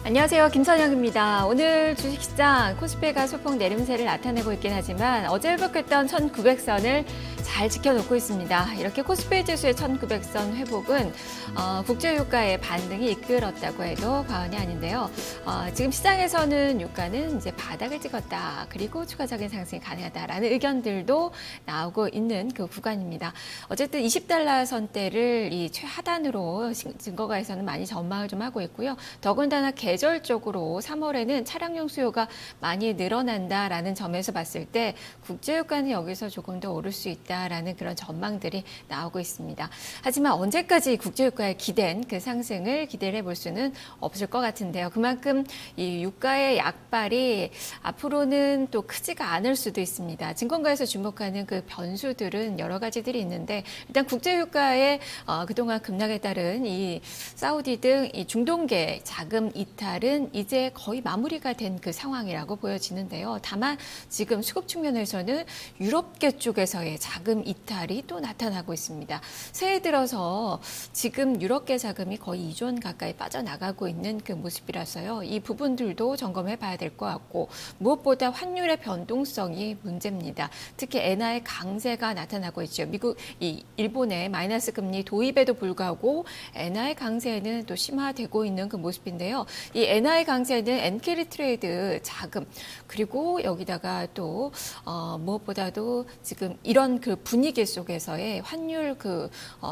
안녕하세요. 김선영입니다. 오늘 주식시장 코스피가 소폭 내림세를 나타내고 있긴 하지만 어제 회복했던 1900선을 잘 지켜놓고 있습니다. 이렇게 코스피 지수의 1900선 회복은 국제유가의 반등이 이끌었다고 해도 과언이 아닌데요. 지금 시장에서는 유가는 이제 바닥을 찍었다. 그리고 추가적인 상승이 가능하다라는 의견들도 나오고 있는 그 구간입니다. 어쨌든 20달러 선대를 이 최하단으로 증거가에서는 많이 전망을 좀 하고 있고요. 더군다나 계절적으로 3월에는 차량용 수요가 많이 늘어난다라는 점에서 봤을 때 국제유가는 여기서 조금 더 오를 수 있다라는 그런 전망들이 나오고 있습니다. 하지만 언제까지 국제유가에 기댄 그 상승을 기대를 해볼 수는 없을 것 같은데요. 그만큼 이 유가의 약발이 앞으로는 또 크지가 않을 수도 있습니다. 증권가에서 주목하는 그 변수들은 여러 가지들이 있는데 일단 국제유가의 그동안 급락에 따른 이 사우디 등 이 중동계 자금 이탈은 이제 거의 마무리가 된 그 상황이라고 보여지는데요. 다만 지금 수급 측면에서는 유럽계 쪽에서의 자금 이탈이 또 나타나고 있습니다. 새해 들어서 지금 유럽계 자금이 거의 2조 가까이 빠져나가고 있는 그 모습이라서요. 이 부분들도 점검해 봐야 될 것 같고 무엇보다 환율의 변동성이 문제입니다. 특히 엔화의 강세가 나타나고 있죠. 일본의 마이너스 금리 도입에도 불구하고 엔화의 강세는 또 심화되고 있는 그 모습인데요. 이 엔화의 강세는 엔캐리 트레이드 자금 그리고 여기다가 또 무엇보다도 지금 이런 그 분위기 속에서의 환율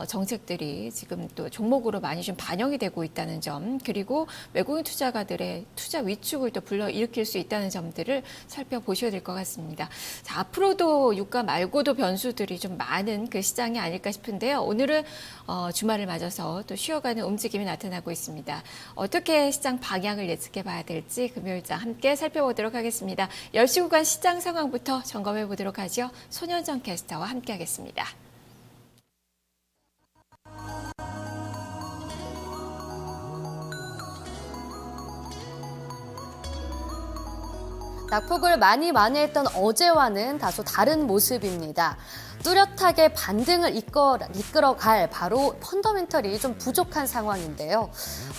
정책들이 지금 또 종목으로 많이 좀 반영이 되고 있다는 점 그리고 외국인 투자가들의 투자 위축을 또 불러일으킬 수 있다는 점들을 살펴보셔야 될 것 같습니다. 자, 앞으로도 유가 말고도 변수들이 좀 많은 그 시장이 아닐까 싶은데요. 오늘은 주말을 맞아서 또 쉬어가는 움직임이 나타나고 있습니다. 어떻게 시장 방향을 예측해 봐야 될지 금요일장 함께 살펴보도록 하겠습니다. 10시 구간 시장 상황부터 점검해 보도록 하죠. 손현정 캐스터와 함께 하겠습니다. 낙폭을 많이 만회했던 어제와는 다소 다른 모습입니다. 뚜렷하게 반등을 이끌어갈 바로 펀더멘털이 좀 부족한 상황인데요.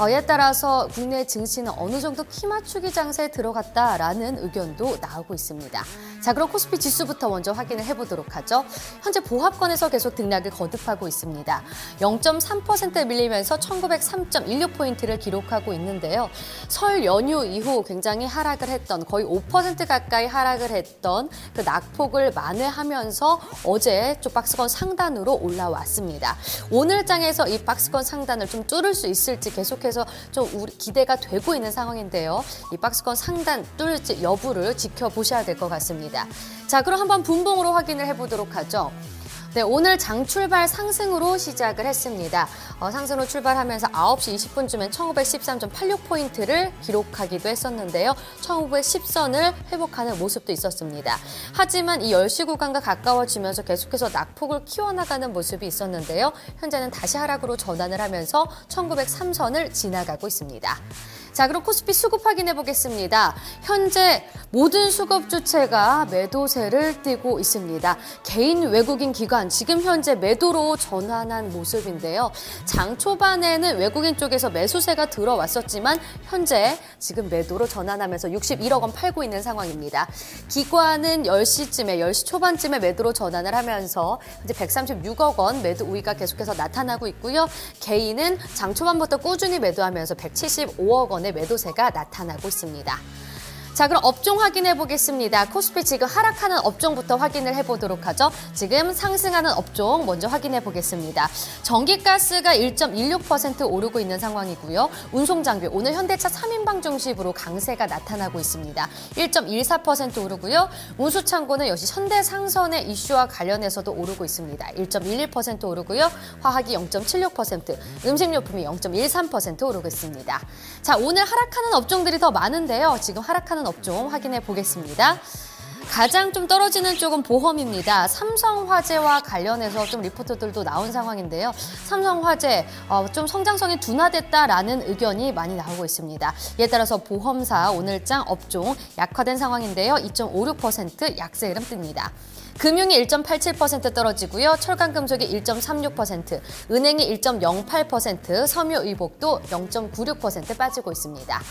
이에 따라서 국내 증시는 어느 정도 키 맞추기 장세에 들어갔다라는 의견도 나오고 있습니다. 자, 그럼 코스피 지수부터 먼저 확인을 해보도록 하죠. 현재 보합권에서 계속 등락을 거듭하고 있습니다. 0.3% 밀리면서 1903.16포인트를 기록하고 있는데요. 설 연휴 이후 굉장히 하락을 했던 거의 5% 가까이 하락을 했던 그 낙폭을 만회하면서 어제 쪽 박스권 상단으로 올라왔습니다. 오늘 장에서 이 박스권 상단을 좀 뚫을 수 있을지 계속해서 좀 기대가 되고 있는 상황인데요. 이 박스권 상단 뚫을지 여부를 지켜보셔야 될 것 같습니다. 자, 그럼 한번 분봉으로 확인을 해보도록 하죠. 네, 오늘 장 출발 상승으로 시작을 했습니다. 상승으로 출발하면서 9시 20분쯤엔 1913.86포인트를 기록하기도 했었는데요. 1910선을 회복하는 모습도 있었습니다. 하지만 이 10시 구간과 가까워지면서 계속해서 낙폭을 키워나가는 모습이 있었는데요. 현재는 다시 하락으로 전환을 하면서 1903선을 지나가고 있습니다. 자, 그럼 코스피 수급 확인해 보겠습니다. 현재 모든 수급 주체가 매도세를 띠고 있습니다. 개인 외국인 기관 지금 현재 매도로 전환한 모습인데요. 장 초반에는 외국인 쪽에서 매수세가 들어왔었지만 현재 지금 매도로 전환하면서 61억 원 팔고 있는 상황입니다. 기관은 10시 초반쯤에 매도로 전환을 하면서 이제 136억 원 매도 우위가 계속해서 나타나고 있고요. 개인은 장 초반부터 꾸준히 매도하면서 175억 원의 매도세가 나타나고 있습니다. 자, 그럼 업종 확인해 보겠습니다. 코스피 지금 하락하는 업종부터 확인을 해보도록 하죠. 지금 상승하는 업종 먼저 확인해 보겠습니다. 전기가스가 1.16% 오르고 있는 상황이고요. 운송장비 오늘 현대차 3인방 중심으로 강세가 나타나고 있습니다. 1.14% 오르고요. 운수창고는 역시 현대상선의 이슈와 관련해서도 오르고 있습니다. 1.11% 오르고요. 화학이 0.76%, 음식료품이 0.13% 오르고 있습니다. 자, 오늘 하락하는 업종들이 더 많은데요. 지금 하락하는 업종 확인해 보겠습니다. 가장 좀 떨어지는 쪽은 보험입니다. 삼성화재와 관련해서 좀 리포트들도 나온 상황인데요. 삼성화재 좀 성장성이 둔화됐다라는 의견이 많이 나오고 있습니다. 이에 따라서 보험사 오늘장 업종 약화된 상황인데요. 2.56% 약세 흐름 뜹니다. 금융이 1.87% 떨어지고요. 철강금속이 1.36%, 은행이 1.08%, 섬유의복도 0.96% 빠지고 있습니다.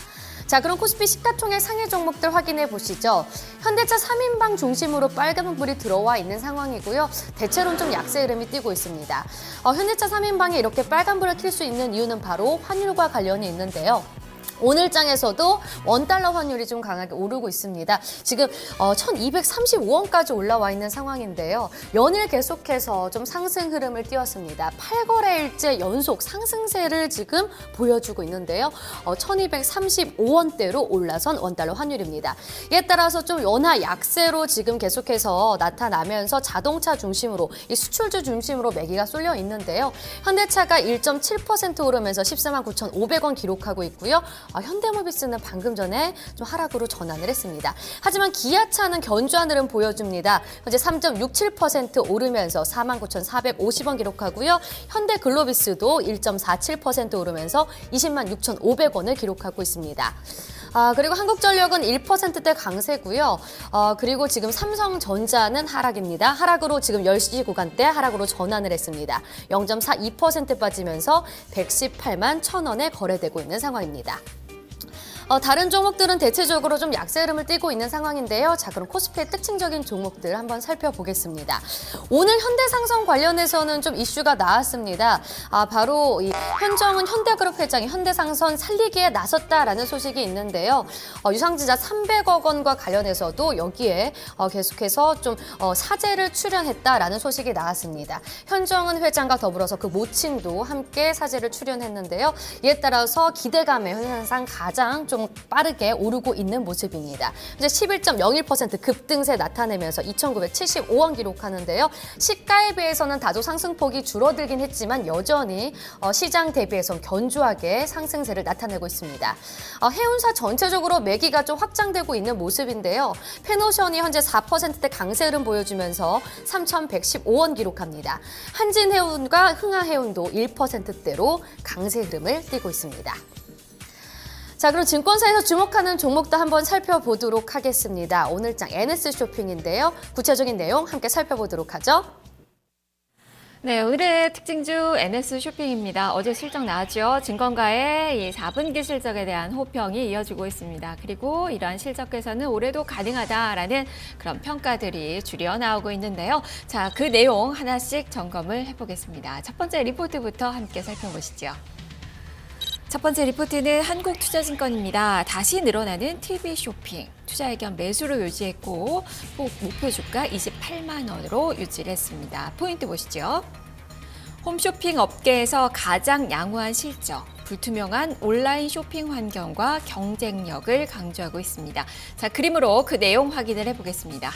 자, 그럼 코스피 시가총액 상위 종목들 확인해 보시죠. 현대차 3인방 중심으로 빨간불이 들어와 있는 상황이고요. 대체로는 좀 약세 흐름이 띄고 있습니다. 현대차 3인방에 이렇게 빨간불을 켤 수 있는 이유는 바로 환율과 관련이 있는데요. 오늘 장에서도 원달러 환율이 좀 강하게 오르고 있습니다. 지금 1235원까지 올라와 있는 상황인데요. 연일 계속해서 좀 상승 흐름을 띄웠습니다. 8거래일째 연속 상승세를 지금 보여주고 있는데요. 1235원대로 올라선 원달러 환율입니다. 이에 따라서 좀 연하 약세로 지금 계속해서 나타나면서 자동차 중심으로 이 수출주 중심으로 매기가 쏠려 있는데요. 현대차가 1.7% 오르면서 14만 9,500원 기록하고 있고요. 현대모비스는 방금 전에 좀 하락으로 전환을 했습니다. 하지만 기아차는 견조한 흐름 보여줍니다. 현재 3.67% 오르면서 49,450원 기록하고요. 현대글로비스도 1.47% 오르면서 20만 6,500원을 기록하고 있습니다. 그리고 한국전력은 1%대 강세고요. 그리고 지금 삼성전자는 하락입니다. 하락으로 지금 10시 구간대 하락으로 전환을 했습니다. 0.42% 빠지면서 118만 1,000원에 거래되고 있는 상황입니다. 다른 종목들은 대체적으로 좀 약세 흐름을 띠고 있는 상황인데요. 자, 그럼 코스피의 특징적인 종목들 한번 살펴보겠습니다. 오늘 현대상선 관련해서는 좀 이슈가 나왔습니다. 바로 이 현정은 현대그룹 회장이 현대상선 살리기에 나섰다라는 소식이 있는데요. 유상증자 300억 원과 관련해서도 여기에 계속해서 좀 사재를 출연했다라는 소식이 나왔습니다. 현정은 회장과 더불어서 그 모친도 함께 사재를 출연했는데요. 이에 따라서 기대감의 현상 가장 좀 빠르게 오르고 있는 모습입니다. 이제 11.01% 급등세 나타내면서 2,975원 기록하는데요. 시가에 비해서는 다소 상승폭이 줄어들긴 했지만 여전히 시장 대비해서 견조하게 상승세를 나타내고 있습니다. 해운사 전체적으로 매기가 좀 확장되고 있는 모습인데요. 페노션이 현재 4%대 강세 흐름 보여주면서 3,115원 기록합니다. 한진해운과 흥하해운도 1%대로 강세 흐름을 띠고 있습니다. 자, 그럼 증권사에서 주목하는 종목도 한번 살펴보도록 하겠습니다. 오늘장 NS쇼핑인데요. 구체적인 내용 함께 살펴보도록 하죠. 네, 오늘의 특징주 NS쇼핑입니다. 어제 실적 나왔죠. 증권가의 이 4분기 실적에 대한 호평이 이어지고 있습니다. 그리고 이러한 실적 개선은 올해도 가능하다라는 그런 평가들이 줄여 나오고 있는데요. 자, 그 내용 하나씩 점검을 해보겠습니다. 첫 번째 리포트부터 함께 살펴보시죠. 첫 번째 리포트는 한국투자증권입니다. 다시 늘어나는 TV 쇼핑. 투자 의견 매수로 유지했고 목표 주가 28만 원으로 유지를 했습니다. 포인트 보시죠. 홈쇼핑 업계에서 가장 양호한 실적, 불투명한 온라인 쇼핑 환경과 경쟁력을 강조하고 있습니다. 자, 그림으로 그 내용 확인을 해보겠습니다.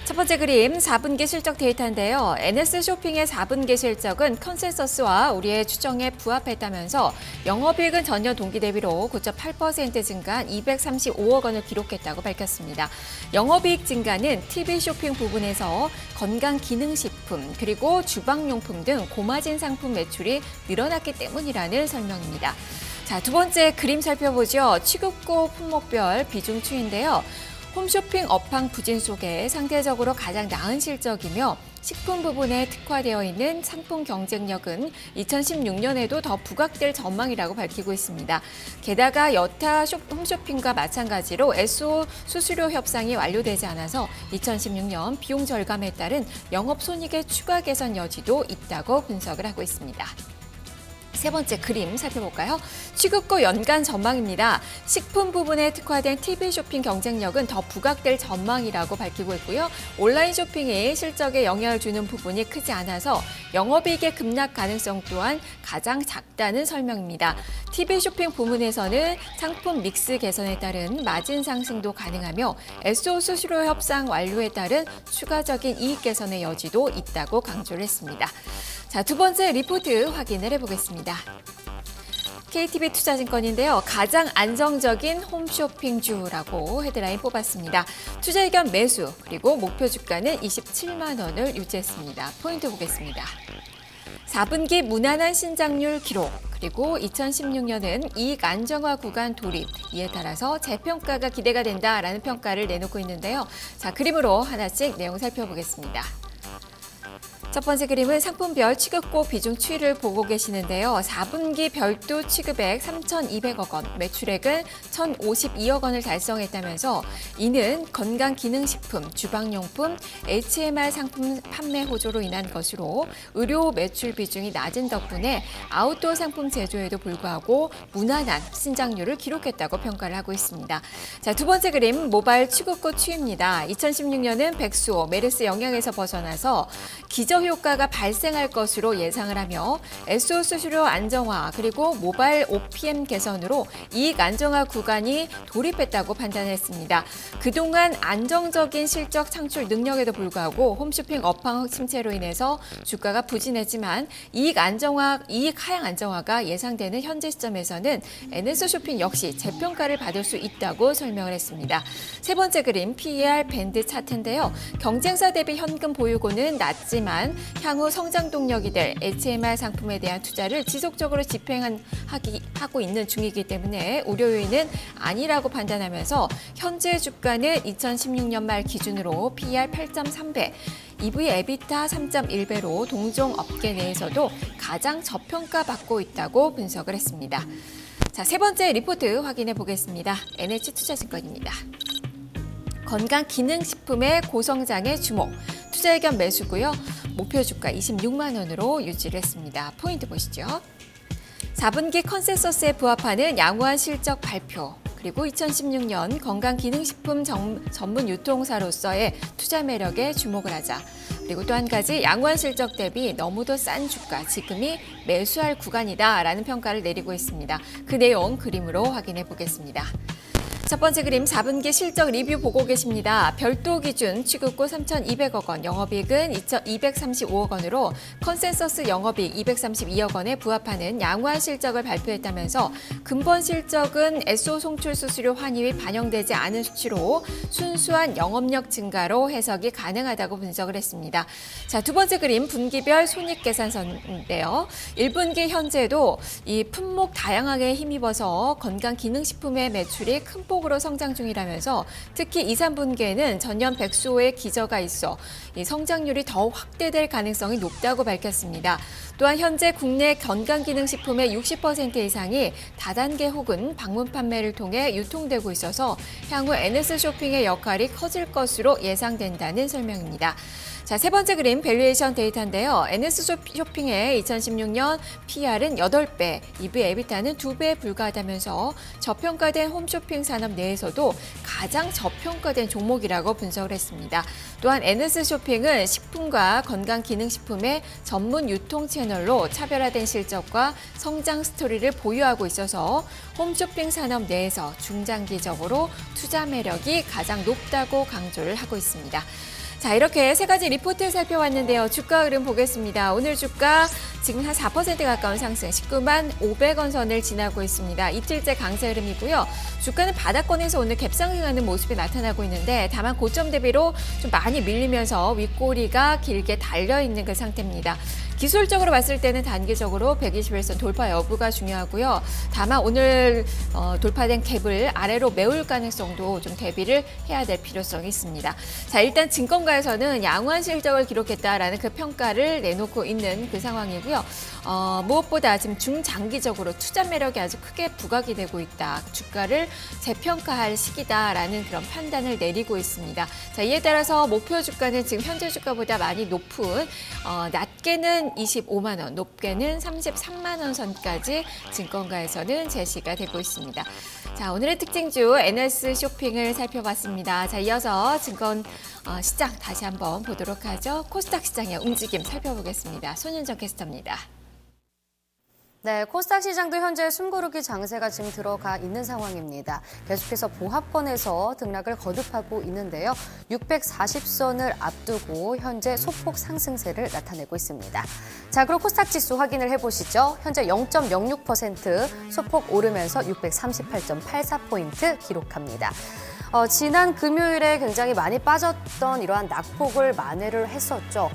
첫 번째 그림 4분기 실적 데이터인데요. NS쇼핑의 4분기 실적은 컨센서스와 우리의 추정에 부합했다면서 영업이익은 전년 동기 대비로 9.8% 증가한 235억 원을 기록했다고 밝혔습니다. 영업이익 증가는 TV 쇼핑 부분에서 건강기능식품 그리고 주방용품 등 고마진 상품 매출이 늘어났기 때문이라는 설명입니다. 자, 두 번째 그림 살펴보죠. 취급고 품목별 비중 추인데요. 홈쇼핑 업황 부진 속에 상대적으로 가장 나은 실적이며 식품 부분에 특화되어 있는 상품 경쟁력은 2016년에도 더 부각될 전망이라고 밝히고 있습니다. 게다가 여타 홈쇼핑과 마찬가지로 SO 수수료 협상이 완료되지 않아서 2016년 비용 절감에 따른 영업손익의 추가 개선 여지도 있다고 분석을 하고 있습니다. 세 번째 그림 살펴볼까요? 취급고 연간 전망입니다. 식품 부분에 특화된 TV 쇼핑 경쟁력은 더 부각될 전망이라고 밝히고 있고요. 온라인 쇼핑이 실적에 영향을 주는 부분이 크지 않아서 영업이익의 급락 가능성 또한 가장 작다는 설명입니다. TV 쇼핑 부문에서는 상품 믹스 개선에 따른 마진 상승도 가능하며 SO 수수료 협상 완료에 따른 추가적인 이익 개선의 여지도 있다고 강조를 했습니다. 자, 두 번째 리포트 확인을 해보겠습니다. KTB 투자증권인데요. 가장 안정적인 홈쇼핑주라고 헤드라인 뽑았습니다. 투자 의견 매수 그리고 목표 주가는 27만 원을 유지했습니다. 포인트 보겠습니다. 4분기 무난한 신장률 기록, 그리고 2016년은 이익 안정화 구간 돌입, 이에 따라서 재평가가 기대가 된다라는 평가를 내놓고 있는데요. 자, 그림으로 하나씩 내용 살펴보겠습니다. 첫 번째 그림은 상품별 취급고 비중 추이를 보고 계시는데요. 4분기 별도 취급액 3,200억 원, 매출액은 1,052억 원을 달성했다면서 이는 건강기능식품, 주방용품, HMR 상품 판매 호조로 인한 것으로 의료 매출 비중이 낮은 덕분에 아웃도어 상품 제조에도 불구하고 무난한 신장률을 기록했다고 평가를 하고 있습니다. 자, 두 번째 그림 모바일 취급고 추이입니다. 2016년은 백수호, 메르스 영향에서 벗어나서 기저 효과가 발생할 것으로 예상을 하며 SO 수수료 안정화 그리고 모바일 OPM 개선으로 이익 안정화 구간이 돌입했다고 판단했습니다. 그동안 안정적인 실적 창출 능력에도 불구하고 홈쇼핑 업황 침체로 인해서 주가가 부진했지만 이익 하향 안정화가 예상되는 현재 시점에서는 NS쇼핑 역시 재평가를 받을 수 있다고 설명을 했습니다. 세 번째 그림 PER 밴드 차트인데요. 경쟁사 대비 현금 보유고는 낮지만 향후 성장 동력이 될 HMR 상품에 대한 투자를 지속적으로 집행하고 있는 중이기 때문에 우려 요인은 아니라고 판단하면서 현재 주가는 2016년 말 기준으로 PER 8.3배, EV 에비타 3.1배로 동종 업계 내에서도 가장 저평가받고 있다고 분석을 했습니다. 자, 세 번째 리포트 확인해 보겠습니다. NH투자증권입니다. 건강기능식품의 고성장에 주목, 투자 의견 매수고요. 목표 주가 26만 원으로 유지를 했습니다. 포인트 보시죠. 4분기 컨센서스에 부합하는 양호한 실적 발표, 그리고 2016년 건강기능식품 전문 유통사로서의 투자 매력에 주목을 하자. 그리고 또 한 가지 양호한 실적 대비 너무도 싼 주가, 지금이 매수할 구간이다라는 평가를 내리고 있습니다. 그 내용 그림으로 확인해 보겠습니다. 첫 번째 그림 4분기 실적 리뷰 보고 계십니다. 별도 기준 취급고 3,200억 원, 영업이익은 235억 원으로 컨센서스 영업이익 232억 원에 부합하는 양호한 실적을 발표했다면서 근본 실적은 SO 송출 수수료 환입이 반영되지 않은 수치로 순수한 영업력 증가로 해석이 가능하다고 분석을 했습니다. 자, 두 번째 그림 분기별 손익계산서인데요. 1분기 현재도 이 품목 다양하게 힘입어서 건강기능식품의 매출이 큰 폭으로 성장 중이라면서 특히 2, 3분기에는 전년 백수호의 기저가 있어 이 성장률이 더 확대될 가능성이 높다고 밝혔습니다. 또한 현재 국내 건강기능식품의 60% 이상이 다단계 혹은 방문 판매를 통해 유통되고 있어서 향후 NS쇼핑의 역할이 커질 것으로 예상된다는 설명입니다. 자, 세 번째 그림 밸류에이션 데이터인데요. NS쇼핑의 2016년 PR은 8배, EV 에비타는 2배에 불과하다면서 저평가된 홈쇼핑 산업 내에서도 가장 저평가된 종목이라고 분석을 했습니다. 또한 NS쇼핑은 식품과 건강기능식품의 전문 유통 채널로 차별화된 실적과 성장 스토리를 보유하고 있어서 홈쇼핑 산업 내에서 중장기적으로 투자 매력이 가장 높다고 강조를 하고 있습니다. 자, 이렇게 세 가지 리포트를 살펴봤는데요. 주가 흐름 보겠습니다. 오늘 주가 지금 한 4% 가까운 상승, 19만 500원 선을 지나고 있습니다. 이틀째 강세 흐름이고요. 주가는 바닥권에서 오늘 갭상승하는 모습이 나타나고 있는데 다만 고점 대비로 좀 많이 밀리면서 윗꼬리가 길게 달려있는 그 상태입니다. 기술적으로 봤을 때는 단기적으로 121선 돌파 여부가 중요하고요. 다만 오늘 돌파된 갭을 아래로 메울 가능성도 좀 대비를 해야 될 필요성이 있습니다. 자, 일단 증권가에서는 양호한 실적을 기록했다라는 그 평가를 내놓고 있는 그 상황이고요. 무엇보다 지금 중장기적으로 투자 매력이 아주 크게 부각이 되고 있다. 주가를 재평가할 시기다라는 그런 판단을 내리고 있습니다. 자, 이에 따라서 목표 주가는 지금 현재 주가보다 많이 높은 낮게는 25만 원, 높게는 33만 원 선까지 증권가에서는 제시가 되고 있습니다. 자, 오늘의 특징주 NS 쇼핑을 살펴봤습니다. 자, 이어서 증권 시장 다시 한번 보도록 하죠. 코스닥 시장의 움직임 살펴보겠습니다. 손윤정 캐스터입니다. 네, 코스닥 시장도 현재 숨고르기 장세가 지금 들어가 있는 상황입니다. 계속해서 보합권에서 등락을 거듭하고 있는데요. 640선을 앞두고 현재 소폭 상승세를 나타내고 있습니다. 자, 그럼 코스닥 지수 확인을 해보시죠. 현재 0.06% 소폭 오르면서 638.84포인트 기록합니다. 지난 금요일에 굉장히 많이 빠졌던 이러한 낙폭을 만회를 했었죠.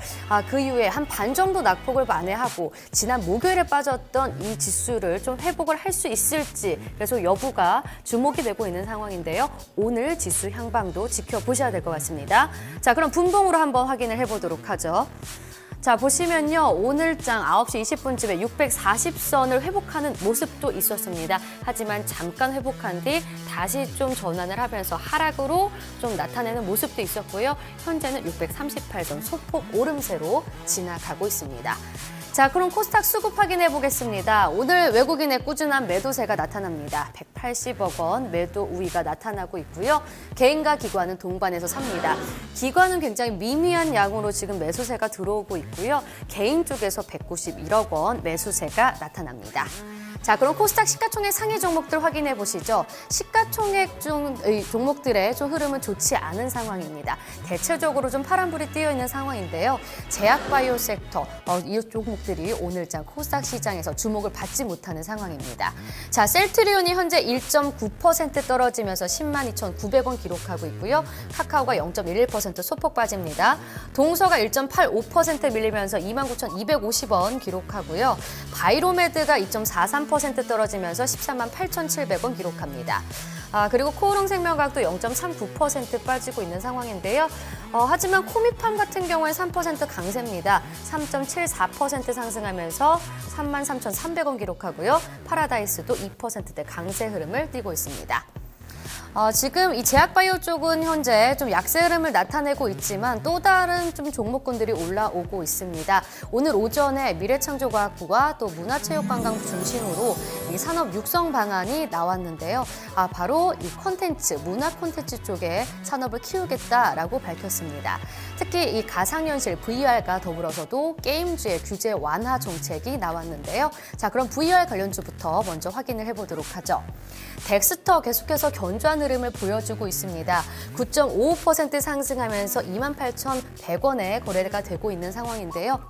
그 이후에 한 반 정도 낙폭을 만회하고 지난 목요일에 빠졌던 이 지수를 좀 회복을 할 수 있을지 그래서 여부가 주목이 되고 있는 상황인데요. 오늘 지수 향방도 지켜보셔야 될 것 같습니다. 자, 그럼 분봉으로 한번 확인을 해보도록 하죠. 자, 보시면요. 오늘장 9시 20분쯤에 640선을 회복하는 모습도 있었습니다. 하지만 잠깐 회복한 뒤 다시 좀 전환을 하면서 하락으로 좀 나타내는 모습도 있었고요. 현재는 638선 소폭 오름세로 지나가고 있습니다. 자, 그럼 코스닥 수급 확인해 보겠습니다. 오늘 외국인의 꾸준한 매도세가 나타납니다. 180억 원 매도 우위가 나타나고 있고요. 개인과 기관은 동반해서 삽니다. 기관은 굉장히 미미한 양으로 지금 매수세가 들어오고 있고요. 개인 쪽에서 191억 원 매수세가 나타납니다. 자, 그럼 코스닥 시가총액 상위 종목들 확인해 보시죠. 시가총액 중 종목들의 좀 흐름은 좋지 않은 상황입니다. 대체적으로 좀 파란불이 띄어 있는 상황인데요. 제약바이오 섹터 이 종목들이 오늘장 코스닥 시장에서 주목을 받지 못하는 상황입니다. 자, 셀트리온이 현재 1.9% 떨어지면서 102,900원 기록하고 있고요. 카카오가 0.11% 소폭 빠집니다. 동서가 1.85% 밀리면서 29,250원 기록하고요. 바이로메드가 2.43% 떨어지면서 138,700원 기록합니다. 그리고 코오롱생명과학도 0.39% 빠지고 있는 상황인데요. 하지만 코미팜 같은 경우에 3% 강세입니다. 3.74% 상승하면서 33,300원 기록하고요. 파라다이스도 2%대 강세 흐름을 띠고 있습니다. 지금 이 제약바이오 쪽은 현재 좀 약세 흐름을 나타내고 있지만 또 다른 좀 종목군들이 올라오고 있습니다. 오늘 오전에 미래창조과학부와 또 문화체육관광부 중심으로 이 산업 육성 방안이 나왔는데요. 바로 이 콘텐츠, 문화 콘텐츠 쪽에 산업을 키우겠다라고 밝혔습니다. 특히 이 가상현실 VR과 더불어서도 게임주의 규제 완화 정책이 나왔는데요. 자, 그럼 VR 관련주부터 먼저 확인을 해보도록 하죠. 덱스터 계속해서 견조한 흐름을 보여주고 있습니다. 9.55% 상승하면서 28,100원에 거래가 되고 있는 상황인데요.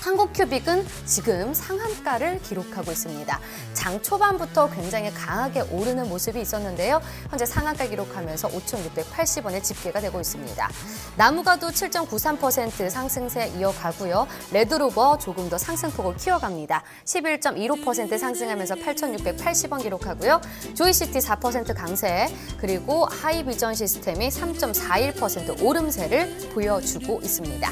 한국큐빅은 지금 상한가를 기록하고 있습니다. 장 초반부터 굉장히 강하게 오르는 모습이 있었는데요. 현재 상한가 기록하면서 5,680원에 집계가 되고 있습니다. 나무가도 7.93% 상승세 이어가고요. 레드로버 조금 더 상승폭을 키워갑니다. 11.15% 상승하면서 8,680원 기록하고요. 조이시티 4% 강세, 그리고 하이비전 시스템이 3.41% 오름세를 보여주고 있습니다.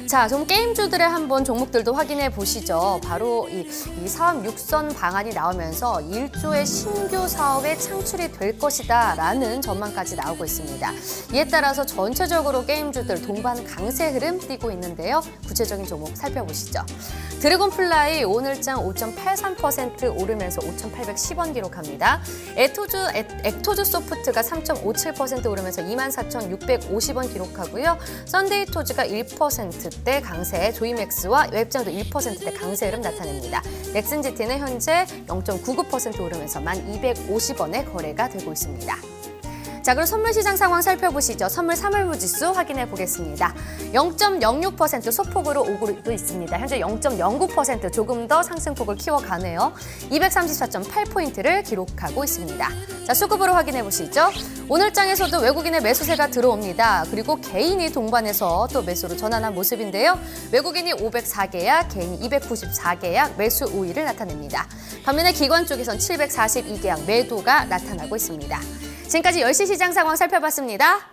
자, 좀 게임주들의 한번 종목들도 확인해 보시죠. 바로 이 사업 육선 방안이 나오면서 1조의 신규 사업의 창출이 될 것이다라는 전망까지 나오고 있습니다. 이에 따라서 전체적으로 게임주들 동반 강세 흐름 띠고 있는데요. 구체적인 종목 살펴보시죠. 드래곤플라이 오늘장 5.83% 오르면서 5,810원 기록합니다. 액토즈 소프트가 3.57% 오르면서 24,650원 기록하고요. 썬데이토즈가 1%대 강세, 조이맥스와 웹장도 1%대 강세 흐름 나타냅니다. 넥슨GT는 현재 0.99% 오르면서 1,250원에 거래가 되고 있습니다. 자, 그럼 선물 시장 상황 살펴보시죠. 선물 3월무 지수 확인해 보겠습니다. 0.06% 소폭으로 오고 있습니다. 현재 0.09% 조금 더 상승폭을 키워가네요. 234.8포인트를 기록하고 있습니다. 자, 수급으로 확인해 보시죠. 오늘 장에서도 외국인의 매수세가 들어옵니다. 그리고 개인이 동반해서 또 매수로 전환한 모습인데요. 외국인이 504계약, 개인이 294계약 매수 우위를 나타냅니다. 반면에 기관 쪽에선 742계약 매도가 나타나고 있습니다. 지금까지 10시 시장 상황 살펴봤습니다.